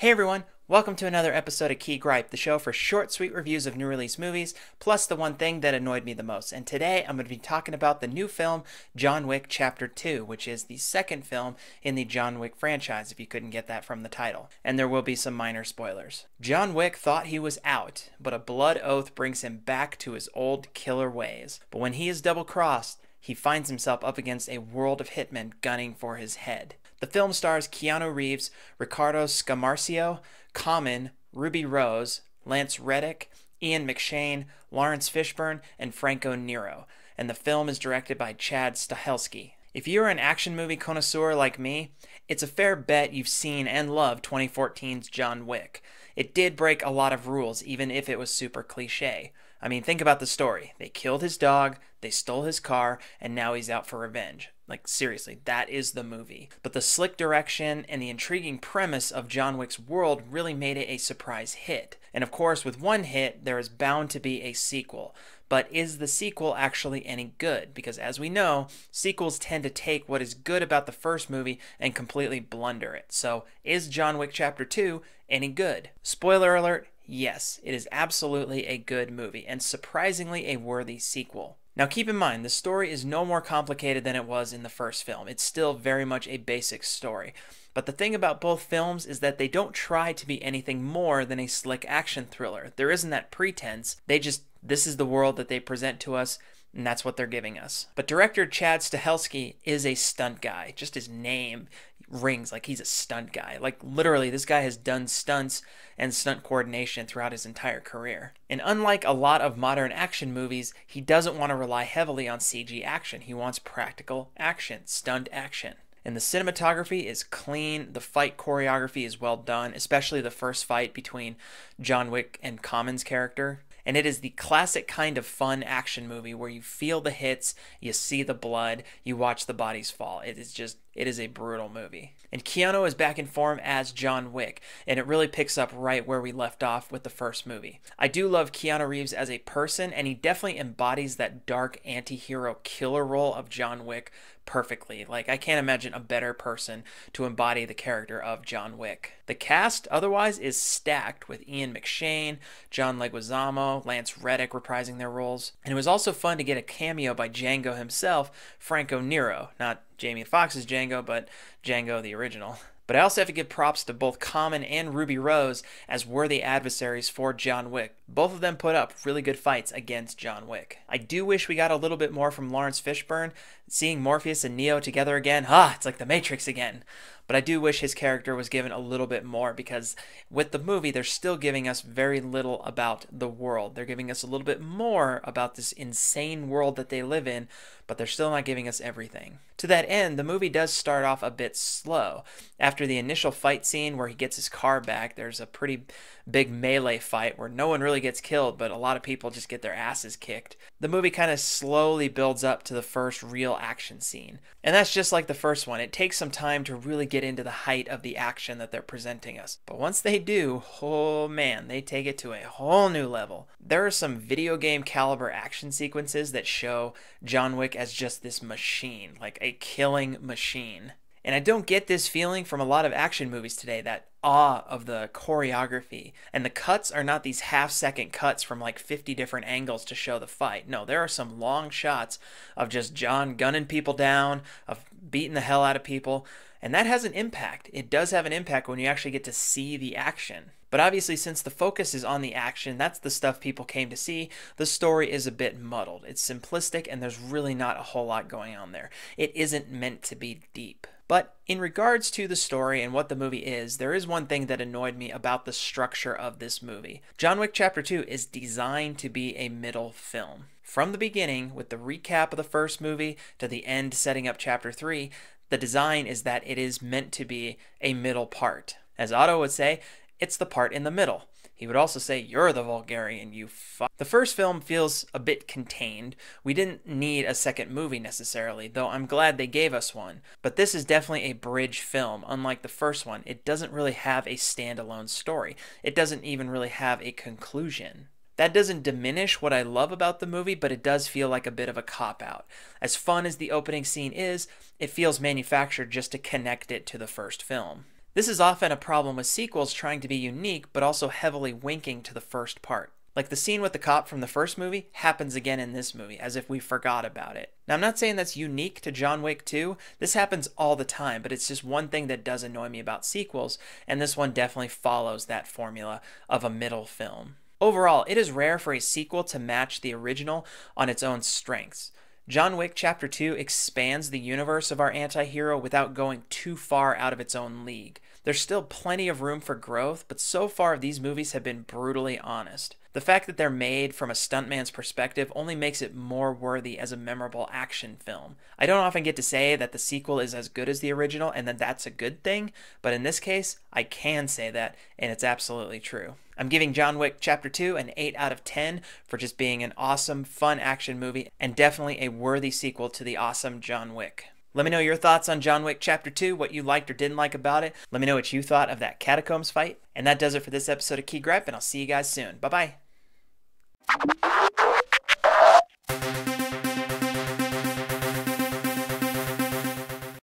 Hey everyone, welcome to another episode of Gripe, the show for short, sweet reviews of new release movies, plus the one thing that annoyed me the most. And today I'm going to be talking about the new film, John Wick Chapter 2, which is the second film in the John Wick franchise, if you couldn't get that from the title. And there will be some minor spoilers. John Wick thought he was out, but a blood oath brings him back to his old killer ways. But when he is double-crossed, he finds himself up against a world of hitmen gunning for his head. The film stars Keanu Reeves, Ricardo Scamarcio, Common, Ruby Rose, Lance Reddick, Ian McShane, Lawrence Fishburne, and Franco Nero, and the film is directed by Chad Stahelski. If you're an action movie connoisseur like me, it's a fair bet you've seen and loved 2014's John Wick. It did break a lot of rules, even if it was super cliche. I mean, think about the story. They killed his dog, they stole his car, and now he's out for revenge. Like, seriously, that is the movie. But the slick direction and the intriguing premise of John Wick's world really made it a surprise hit. And of course, with one hit, there is bound to be a sequel. But is the sequel actually any good? Because as we know, sequels tend to take what is good about the first movie and completely blunder it. So, is John Wick Chapter 2 any good? Spoiler alert, yes, it is absolutely a good movie, and surprisingly a worthy sequel. Now keep in mind, the story is no more complicated than it was in the first film. It's still very much a basic story. But the thing about both films is that they don't try to be anything more than a slick action thriller. There isn't that pretense. This is the world that they present to us, and that's what they're giving us. But director Chad Stahelski is a stunt guy. Just his name rings like he's a stunt guy. Like, literally, this guy has done stunts and stunt coordination throughout his entire career. And unlike a lot of modern action movies, he doesn't want to rely heavily on CG action. He wants practical action, stunt action. And the cinematography is clean, the fight choreography is well done, especially the first fight between John Wick and Common's character. And it is the classic kind of fun action movie where you feel the hits, you see the blood, you watch the bodies fall. It is a brutal movie. And Keanu is back in form as John Wick, and it really picks up right where we left off with the first movie. I do love Keanu Reeves as a person, and he definitely embodies that dark anti-hero killer role of John Wick perfectly. Like, I can't imagine a better person to embody the character of John Wick. The cast, otherwise, is stacked with Ian McShane, John Leguizamo, Lance Reddick reprising their roles. And it was also fun to get a cameo by Django himself, Franco Nero. Not Jamie Foxx's Django, but Django the original. But I also have to give props to both Common and Ruby Rose as worthy adversaries for John Wick. Both of them put up really good fights against John Wick. I do wish we got a little bit more from Lawrence Fishburne. Seeing Morpheus and Neo together again, it's like the Matrix again. But I do wish his character was given a little bit more, because with the movie, they're still giving us very little about the world. They're giving us a little bit more about this insane world that they live in, but they're still not giving us everything. To that end, the movie does start off a bit slow. After the initial fight scene where he gets his car back, there's a pretty big melee fight where no one really gets killed, but a lot of people just get their asses kicked. The movie kind of slowly builds up to the first real action scene. And that's just like the first one. It takes some time to really get into the height of the action that they're presenting us. But once they do, oh man, they take it to a whole new level. There are some video game caliber action sequences that show John Wick as just this machine, like a killing machine. And I don't get this feeling from a lot of action movies today, that awe of the choreography. And the cuts are not these half-second cuts from like 50 different angles to show the fight. No, there are some long shots of just John gunning people down, of beating the hell out of people. And that has an impact. It does have an impact when you actually get to see the action. But obviously, since the focus is on the action, that's the stuff people came to see, the story is a bit muddled. It's simplistic, and there's really not a whole lot going on there. It isn't meant to be deep. But in regards to the story and what the movie is, there is one thing that annoyed me about the structure of this movie. John Wick Chapter 2 is designed to be a middle film. From the beginning, with the recap of the first movie to the end setting up Chapter 3, the design is that it is meant to be a middle part. As Otto would say, it's the part in the middle. He would also say, "You're the Vulgarian, you fuck." The first film feels a bit contained. We didn't need a second movie necessarily, though I'm glad they gave us one. But this is definitely a bridge film. Unlike the first one, it doesn't really have a standalone story. It doesn't even really have a conclusion. That doesn't diminish what I love about the movie, but it does feel like a bit of a cop-out. As fun as the opening scene is, it feels manufactured just to connect it to the first film. This is often a problem with sequels trying to be unique, but also heavily winking to the first part. Like the scene with the cop from the first movie happens again in this movie, as if we forgot about it. Now, I'm not saying that's unique to John Wick 2. This happens all the time, but it's just one thing that does annoy me about sequels, and this one definitely follows that formula of a middle film. Overall, it is rare for a sequel to match the original on its own strengths. John Wick Chapter 2 expands the universe of our anti-hero without going too far out of its own league. There's still plenty of room for growth, but so far these movies have been brutally honest. The fact that they're made from a stuntman's perspective only makes it more worthy as a memorable action film. I don't often get to say that the sequel is as good as the original and that that's a good thing, but in this case, I can say that, and it's absolutely true. I'm giving John Wick Chapter 2 an 8 out of 10 for just being an awesome, fun action movie, and definitely a worthy sequel to the awesome John Wick. Let me know your thoughts on John Wick Chapter 2, what you liked or didn't like about it. Let me know what you thought of that catacombs fight. And that does it for this episode of Key Gripe, and I'll see you guys soon. Bye-bye.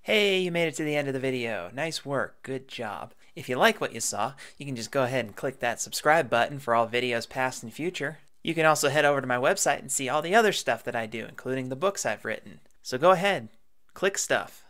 Hey, you made it to the end of the video. Nice work. Good job. If you like what you saw, you can just go ahead and click that subscribe button for all videos past and future. You can also head over to my website and see all the other stuff that I do, including the books I've written. So go ahead, click stuff.